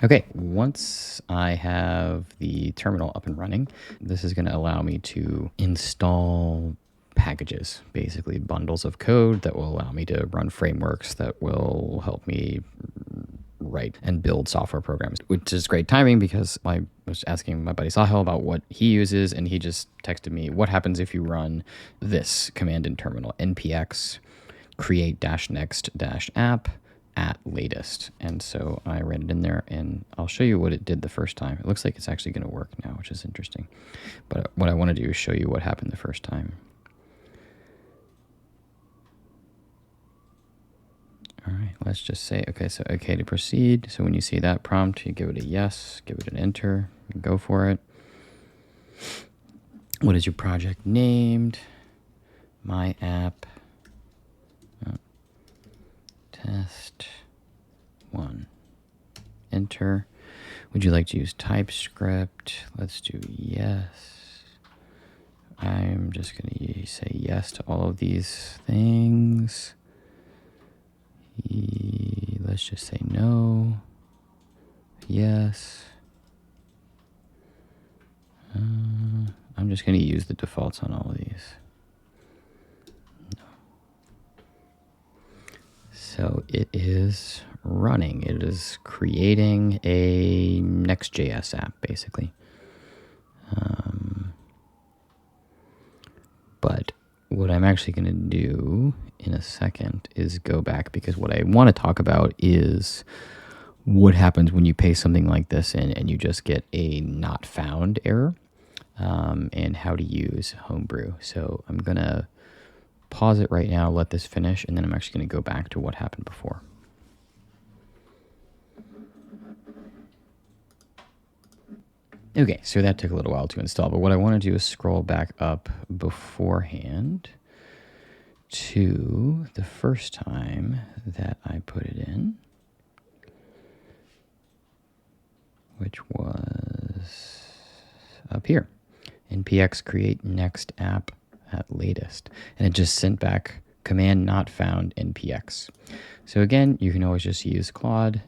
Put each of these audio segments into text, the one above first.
Okay, once I have the terminal up and running, this is going to allow me to install packages, basically bundles of code that will allow me to run frameworks that will help me write and build software programs, which is great timing because I was asking my buddy Sahil about what he uses, and he just texted me, what happens if you run this command in terminal, npx create next app at latest. And so I ran it in there, and I'll show you what it did the first time. It looks like it's actually going to work now, which is interesting. But what I want to do is show you what happened the first time. All right, let's just say, okay, so okay to proceed. So when you see that prompt, you give it a yes, give it an enter, and go for it. What is your project named? My app. Test 1. Enter. Would you like to use TypeScript? Let's do yes. I'm just going to say yes to all of these things. Let's just say no. Yes. I'm just going to use the defaults on all of these. No. So it is running. It is creating a Next.js app, basically. But what I'm actually going to do in a second is go back, because what I want to talk about is what happens when you paste something like this in and you just get a not found error, and how to use Homebrew. So I'm going to pause it right now, let this finish, and then I'm actually going to go back to what happened before. Okay, so that took a little while to install, but what I want to do is scroll back up beforehand to the first time that I put it in, which was up here. npx create next app at latest. And it just sent back command not found npx. So again, you can always just use Claude.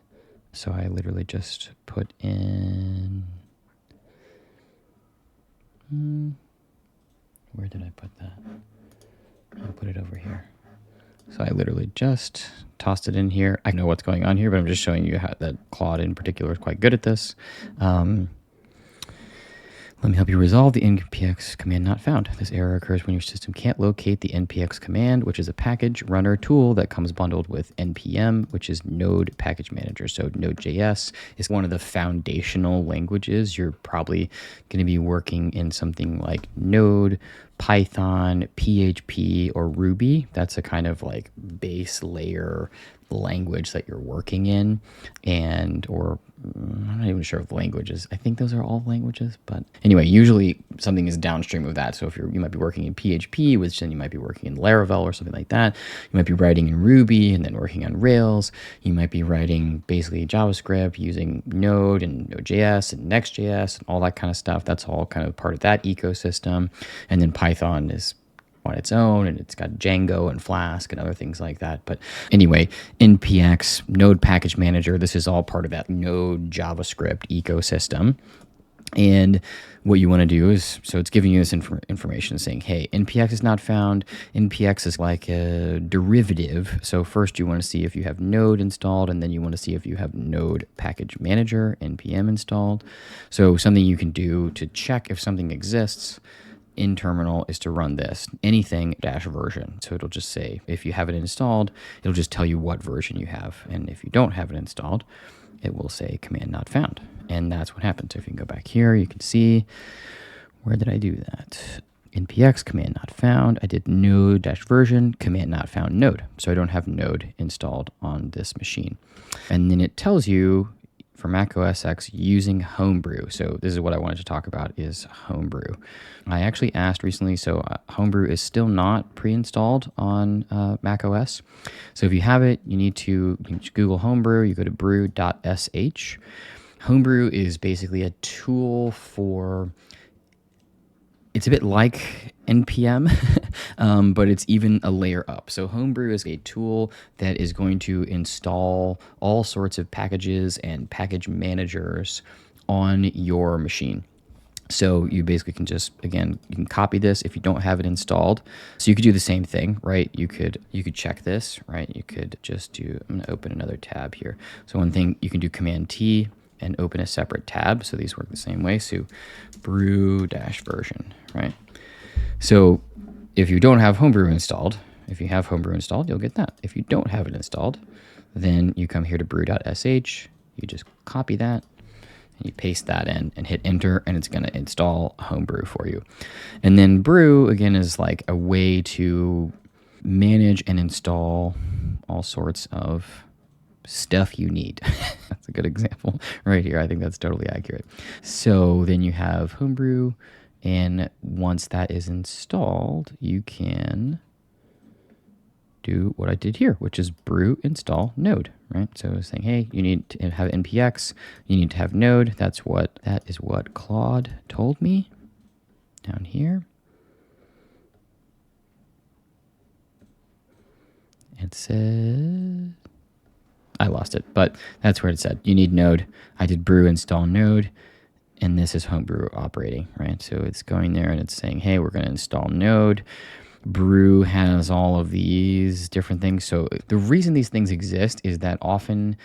So I literally just put in... where did I put that? I'll put it over here. So I literally just tossed it in here. I know what's going on here, but I'm just showing you how that Claude in particular is quite good at this. Let me help you resolve the npx command not found. This error occurs when your system can't locate the npx command, which is a package runner tool that comes bundled with npm, which is Node Package Manager. So Node.js is one of the foundational languages. You're probably going to be working in something like Node, Python, PHP, or Ruby. That's a kind of like base layer language that you're working in, or I'm not even sure if languages. I think those are all languages, but anyway, usually something is downstream of that. So if you might be working in PHP, which then you might be working in Laravel or something like that. You might be writing in Ruby and then working on Rails. You might be writing basically JavaScript using Node and Node.js and Next.js and all that kind of stuff. That's all kind of part of that ecosystem. And then Python is on its own, and it's got Django and Flask and other things like that. But anyway, npx, Node Package Manager, this is all part of that Node JavaScript ecosystem. And what you want to do is, so it's giving you this information saying, hey, npx is not found. Npx is like a derivative. So first you want to see if you have Node installed, and then you want to see if you have Node Package Manager, npm installed. So something you can do to check if something exists in terminal is to run this anything -version. So it'll just say, if you have it installed, it'll just tell you what version you have. And if you don't have it installed, it will say command not found. And that's what happens. So if you can go back here, you can see, where did I do that? npx command not found. I did node-version command not found node. So I don't have Node installed on this machine. And then it tells you for Mac OS X using Homebrew. So this is what I wanted to talk about, is Homebrew. I actually asked recently, so Homebrew is still not pre-installed on Mac OS. So if you have it, you can Google Homebrew, you go to brew.sh. Homebrew is basically a tool for It's a bit like NPM, but it's even a layer up. So Homebrew is a tool that is going to install all sorts of packages and package managers on your machine. So you basically can just, again, you can copy this if you don't have it installed. So you could do the same thing, right? You could check this, right? You could just do, I'm gonna open another tab here. So one thing, you can do Command T and open a separate tab. So these work the same way. So brew-version, right? So if you don't have Homebrew installed, if you have Homebrew installed, you'll get that. If you don't have it installed, then you come here to brew.sh, you just copy that, and you paste that in and hit enter, and it's going to install Homebrew for you. And then Brew, again, is like a way to manage and install all sorts of stuff you need. That's a good example right here. I think that's totally accurate. So then you have Homebrew, and once that is installed, you can do what I did here, which is brew install node, right? So it's saying, hey, you need to have npx, you need to have node. That is what Claude told me down here. It said, I lost it, but that's where it said you need node. I did brew install node, and this is Homebrew operating, right? So it's going there and it's saying, hey, we're going to install node. Brew has all of these different things. So the reason these things exist is that often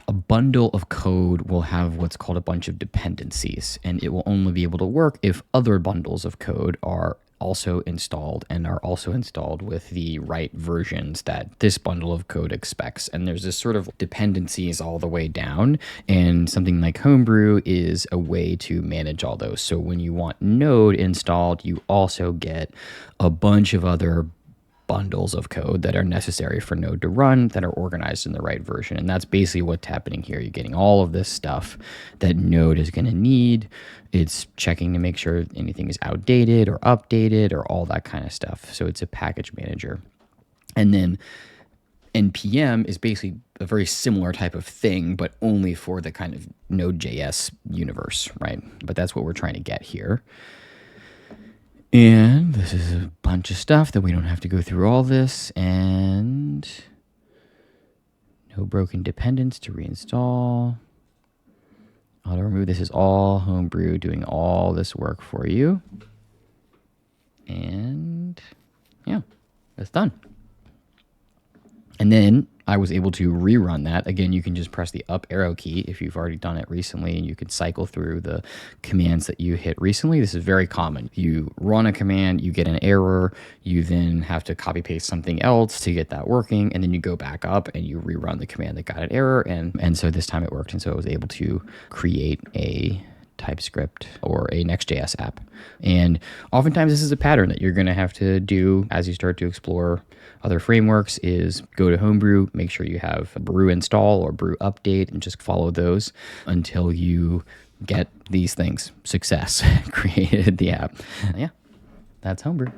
a bundle of code will have what's called a bunch of dependencies, and it will only be able to work if other bundles of code are also installed and are also installed with the right versions that this bundle of code expects. And there's this sort of dependencies all the way down, and something like Homebrew is a way to manage all those. So when you want Node installed, you also get a bunch of other bundles of code that are necessary for Node to run that are organized in the right version. And that's basically what's happening here. You're getting all of this stuff that Node is going to need. It's checking to make sure anything is outdated or updated or all that kind of stuff. So it's a package manager. And then NPM is basically a very similar type of thing, but only for the kind of Node.js universe, right? But that's what we're trying to get here. And this is a bunch of stuff that we don't have to go through all this, and no broken dependents to reinstall. Auto remove. This is all Homebrew doing all this work for you. And yeah, that's done. And then I was able to rerun that. Again, you can just press the up arrow key if you've already done it recently, and you can cycle through the commands that you hit recently. This is very common. You run a command, you get an error, you then have to copy paste something else to get that working, and then you go back up and you rerun the command that got an error, and so this time it worked, and so I was able to create a TypeScript or a Next.js app. And oftentimes this is a pattern that you're going to have to do as you start to explore other frameworks, is go to Homebrew, make sure you have a brew install or brew update, and just follow those until you get these things. Success, created the app. Yeah, that's Homebrew.